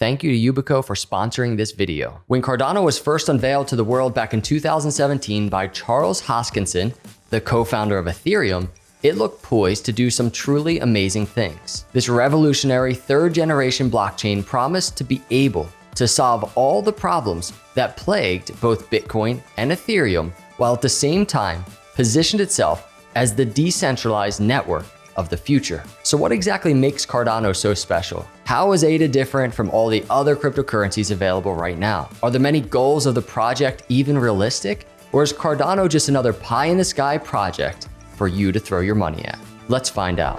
Thank you to Yubikey for sponsoring this video. When Cardano was first unveiled to the world back in 2017 by Charles Hoskinson, the co-founder of Ethereum, it looked poised to do some truly amazing things. This revolutionary third-generation blockchain promised to be able to solve all the problems that plagued both Bitcoin and Ethereum, while at the same time positioned itself as the decentralized network of the future. So what exactly makes Cardano so special? How is ADA different from all the other cryptocurrencies available right now? Are the many goals of the project even realistic? Or is Cardano just another pie-in-the-sky project for you to throw your money at? Let's find out.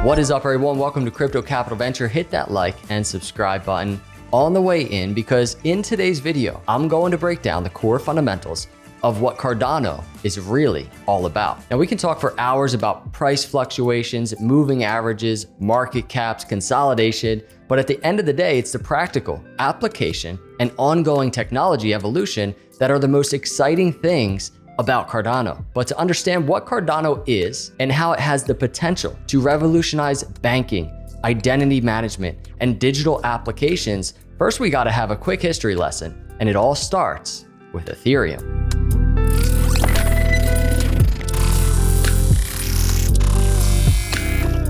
What is up, everyone? Welcome to Crypto Capital Venture. Hit that like and subscribe button on the way in, because in today's video, I'm going to break down the core fundamentals of what Cardano is really all about. Now, we can talk for hours about price fluctuations, moving averages, market caps, consolidation, but at the end of the day, it's the practical application and ongoing technology evolution that are the most exciting things about Cardano. But to understand what Cardano is and how it has the potential to revolutionize banking, identity management, and digital applications, first we gotta have a quick history lesson, and it all starts with Ethereum.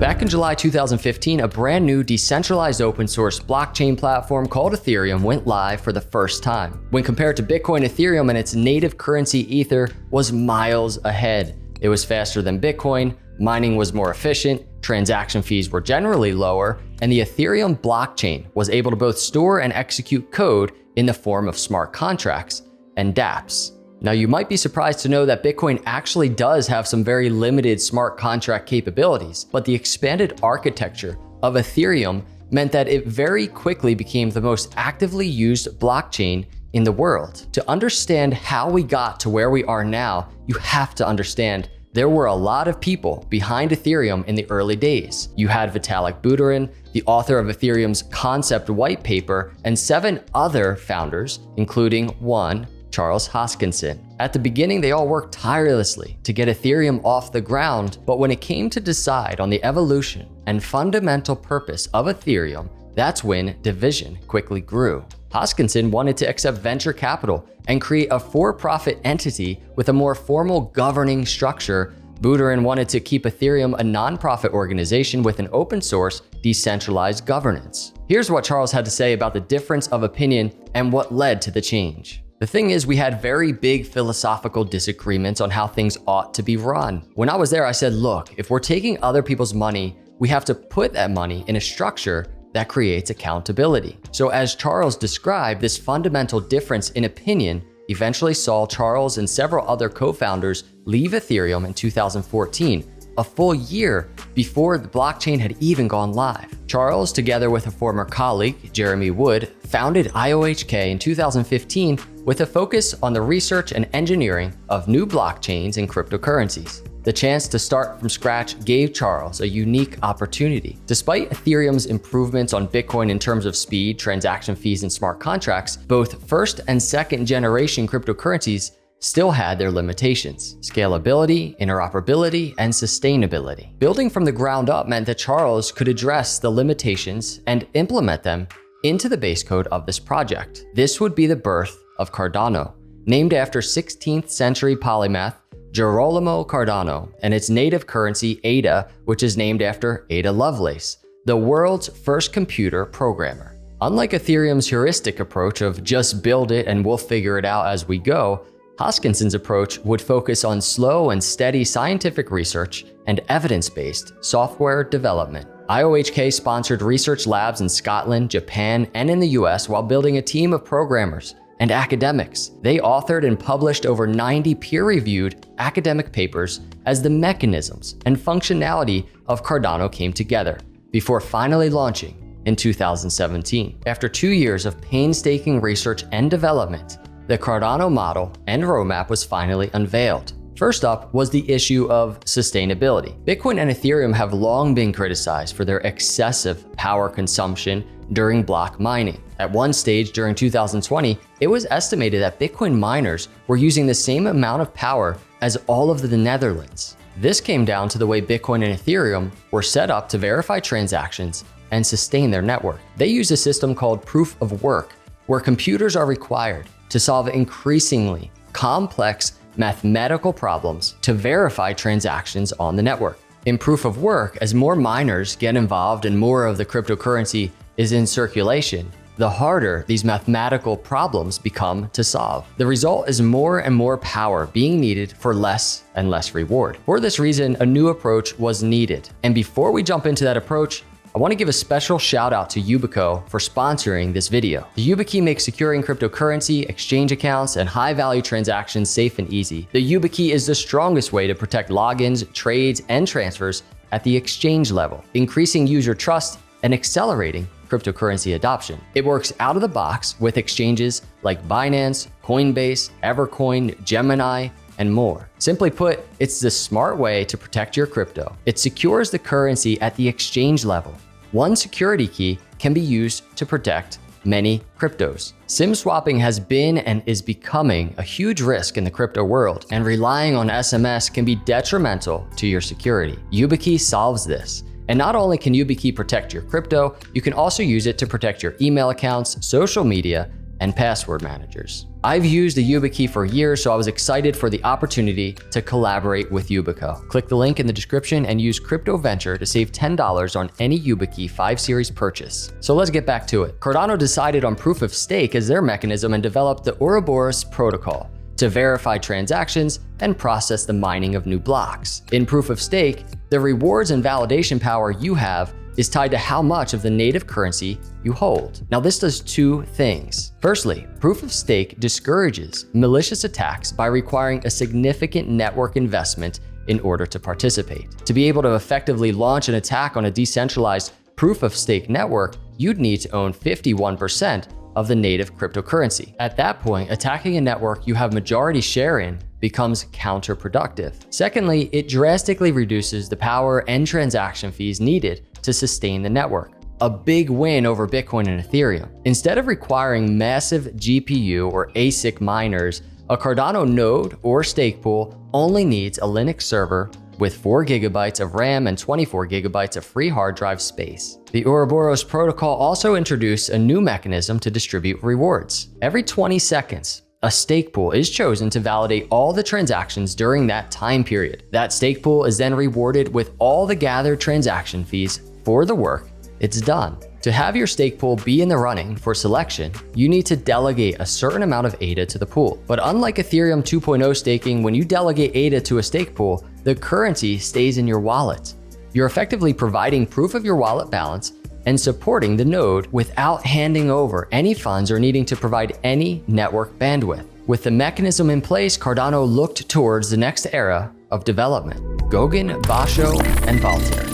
Back in July 2015, a brand new decentralized open source blockchain platform called Ethereum went live for the first time. When compared to Bitcoin, Ethereum and its native currency Ether was miles ahead. It was faster than Bitcoin, mining was more efficient, transaction fees were generally lower, and the Ethereum blockchain was able to both store and execute code in the form of smart contracts and dApps. Now, you might be surprised to know that Bitcoin actually does have some very limited smart contract capabilities, but the expanded architecture of Ethereum meant that it very quickly became the most actively used blockchain in the world. To understand how we got to where we are now, you have to understand there were a lot of people behind Ethereum in the early days. You had Vitalik Buterin, the author of Ethereum's concept white paper, and 7 other founders, including one, Charles Hoskinson. At the beginning, they all worked tirelessly to get Ethereum off the ground, but when it came to decide on the evolution and fundamental purpose of Ethereum, that's when division quickly grew. Hoskinson wanted to accept venture capital and create a for-profit entity with a more formal governing structure. Buterin wanted to keep Ethereum a non-profit organization with an open source, decentralized governance. Here's what Charles had to say about the difference of opinion and what led to the change. The thing is, we had very big philosophical disagreements on how things ought to be run. When I was there, I said, look, if we're taking other people's money, we have to put that money in a structure that creates accountability. So as Charles described, this fundamental difference in opinion eventually saw Charles and several other co-founders leave Ethereum in 2014, a full year before the blockchain had even gone live. Charles, together with a former colleague, Jeremy Wood, founded IOHK in 2015 with a focus on the research and engineering of new blockchains and cryptocurrencies. The chance to start from scratch gave Charles a unique opportunity. Despite Ethereum's improvements on Bitcoin in terms of speed, transaction fees, and smart contracts, both first and second generation cryptocurrencies still had their limitations: scalability, interoperability, and sustainability. Building from the ground up meant that Charles could address the limitations and implement them into the base code of this project. This would be the birth of Cardano, named after 16th century polymath Girolamo Cardano, and its native currency ADA, which is named after Ada Lovelace, the world's first computer programmer. Unlike Ethereum's heuristic approach of just build it and we'll figure it out as we go, Hoskinson's approach would focus on slow and steady scientific research and evidence-based software development. IOHK sponsored research labs in Scotland, Japan, and in the US while building a team of programmers and academics. They authored and published over 90 peer-reviewed academic papers as the mechanisms and functionality of Cardano came together, before finally launching in 2017. After 2 years of painstaking research and development, the Cardano model and roadmap was finally unveiled. First up was the issue of sustainability. Bitcoin and Ethereum have long been criticized for their excessive power consumption during block mining. At one stage during 2020, it was estimated that Bitcoin miners were using the same amount of power as all of the Netherlands. This came down to the way Bitcoin and Ethereum were set up to verify transactions and sustain their network. They use a system called proof of work, where computers are required to solve increasingly complex mathematical problems to verify transactions on the network. In proof of work, as more miners get involved and more of the cryptocurrency is in circulation, the harder these mathematical problems become to solve. The result is more and more power being needed for less and less reward. For this reason, a new approach was needed. And before we jump into that approach, I want to give a special shout out to Yubikey for sponsoring this video. The Yubikey makes securing cryptocurrency, exchange accounts, and high-value transactions safe and easy. The Yubikey is the strongest way to protect logins, trades, and transfers at the exchange level, increasing user trust and accelerating cryptocurrency adoption. It works out of the box with exchanges like Binance, Coinbase, Evercoin, Gemini, and more. Simply put, it's the smart way to protect your crypto. It secures the currency at the exchange level. One security key can be used to protect many cryptos. SIM swapping has been and is becoming a huge risk in the crypto world, and relying on SMS can be detrimental to your security. Yubikey solves this. And not only can Yubikey protect your crypto, you can also use it to protect your email accounts, social media, and password managers. I've used the Yubikey for years, so I was excited for the opportunity to collaborate with Yubikey. Click the link in the description and use Crypto Venture to save $10 on any Yubikey 5 Series purchase. So let's get back to it. Cardano decided on proof of stake as their mechanism and developed the Ouroboros Protocol to verify transactions and process the mining of new blocks. In proof of stake, the rewards and validation power you have is tied to how much of the native currency you hold. Now, this does two things. Firstly, proof of stake discourages malicious attacks by requiring a significant network investment in order to participate. To be able to effectively launch an attack on a decentralized proof of stake network, you'd need to own 51% of the native cryptocurrency. At that point, attacking a network you have majority share in becomes counterproductive. Secondly, it drastically reduces the power and transaction fees needed to sustain the network. A big win over Bitcoin and Ethereum. Instead of requiring massive GPU or ASIC miners, a Cardano node or stake pool only needs a Linux server with 4 GB of RAM and 24 GB of free hard drive space. The Ouroboros Protocol also introduced a new mechanism to distribute rewards. Every 20 seconds, a stake pool is chosen to validate all the transactions during that time period. That stake pool is then rewarded with all the gathered transaction fees for the work it's done. To have your stake pool be in the running for selection, you need to delegate a certain amount of ADA to the pool. But unlike Ethereum 2.0 staking, when you delegate ADA to a stake pool, the currency stays in your wallet. You're effectively providing proof of your wallet balance and supporting the node without handing over any funds or needing to provide any network bandwidth. With the mechanism in place, Cardano looked towards the next era of development: Goguen, Basho, and Voltaire.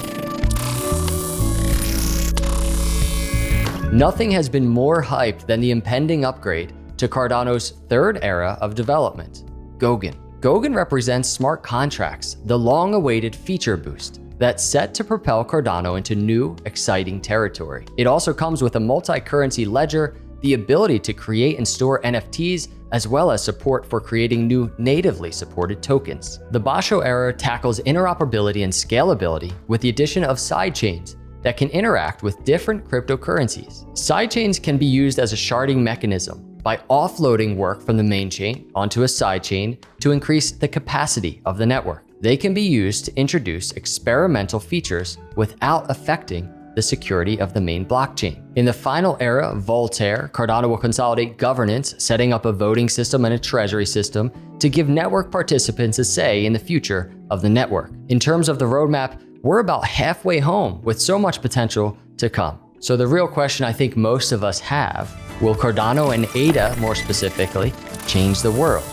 Nothing has been more hyped than the impending upgrade to Cardano's third era of development, Goguen. Goguen represents smart contracts, the long-awaited feature boost that's set to propel Cardano into new, exciting territory. It also comes with a multi-currency ledger, the ability to create and store NFTs, as well as support for creating new natively supported tokens. The Basho era tackles interoperability and scalability with the addition of sidechains that can interact with different cryptocurrencies. Sidechains can be used as a sharding mechanism by offloading work from the main chain onto a sidechain to increase the capacity of the network. They can be used to introduce experimental features without affecting the security of the main blockchain. In the final era, Voltaire, Cardano will consolidate governance, setting up a voting system and a treasury system to give network participants a say in the future of the network. In terms of the roadmap, we're about halfway home with so much potential to come. So the real question I think most of us have, will Cardano and ADA more specifically change the world?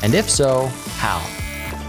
And if so, how?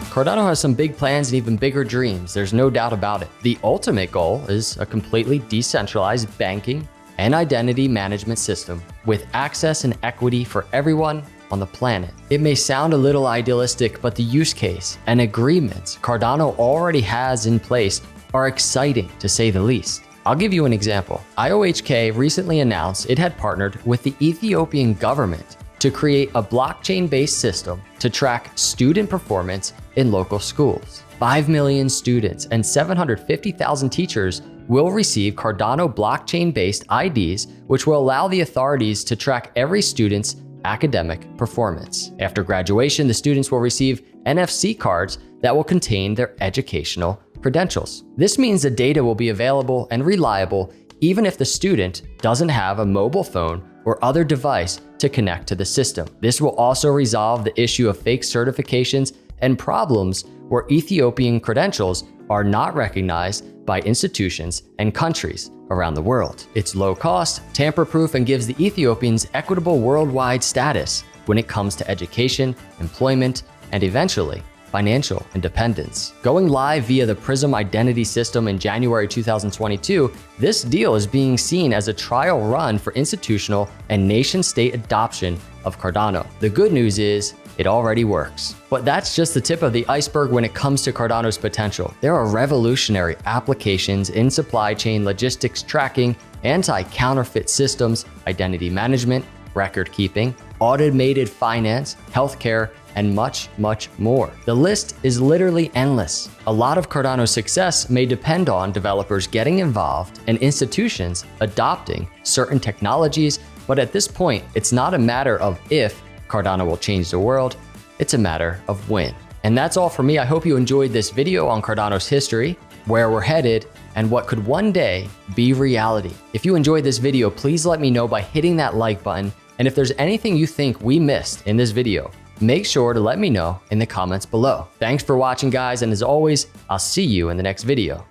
Cardano has some big plans and even bigger dreams, there's no doubt about it. The ultimate goal is a completely decentralized banking and identity management system with access and equity for everyone on the planet. It may sound a little idealistic, but the use case and agreements Cardano already has in place are exciting to say the least. I'll give you an example. IOHK recently announced it had partnered with the Ethiopian government to create a blockchain-based system to track student performance in local schools. 5 million students and 750,000 teachers will receive Cardano blockchain-based IDs, which will allow the authorities to track every student's academic performance. After graduation, the students will receive NFC cards that will contain their educational credentials. This means the data will be available and reliable even if the student doesn't have a mobile phone or other device to connect to the system. This will also resolve the issue of fake certifications and problems where Ethiopian credentials are not recognized by institutions and countries around the world. It's low cost, tamper-proof, and gives the Ethiopians equitable worldwide status when it comes to education, employment, and eventually financial independence. Going live via the Prism identity system in January 2022, this deal is being seen as a trial run for institutional and nation-state adoption of Cardano. The good news is it already works. But that's just the tip of the iceberg when it comes to Cardano's potential. There are revolutionary applications in supply chain logistics tracking, anti-counterfeit systems, identity management, record keeping, automated finance, healthcare, and much, much more. The list is literally endless. A lot of Cardano's success may depend on developers getting involved and institutions adopting certain technologies, but at this point, it's not a matter of if Cardano will change the world, it's a matter of when. And that's all for me. I hope you enjoyed this video on Cardano's history, where we're headed, and what could one day be reality. If you enjoyed this video, please let me know by hitting that like button. And if there's anything you think we missed in this video, make sure to let me know in the comments below. Thanks for watching, guys, and as always, I'll see you in the next video.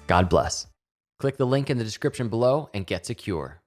God bless. Click the link in the description below and get secure.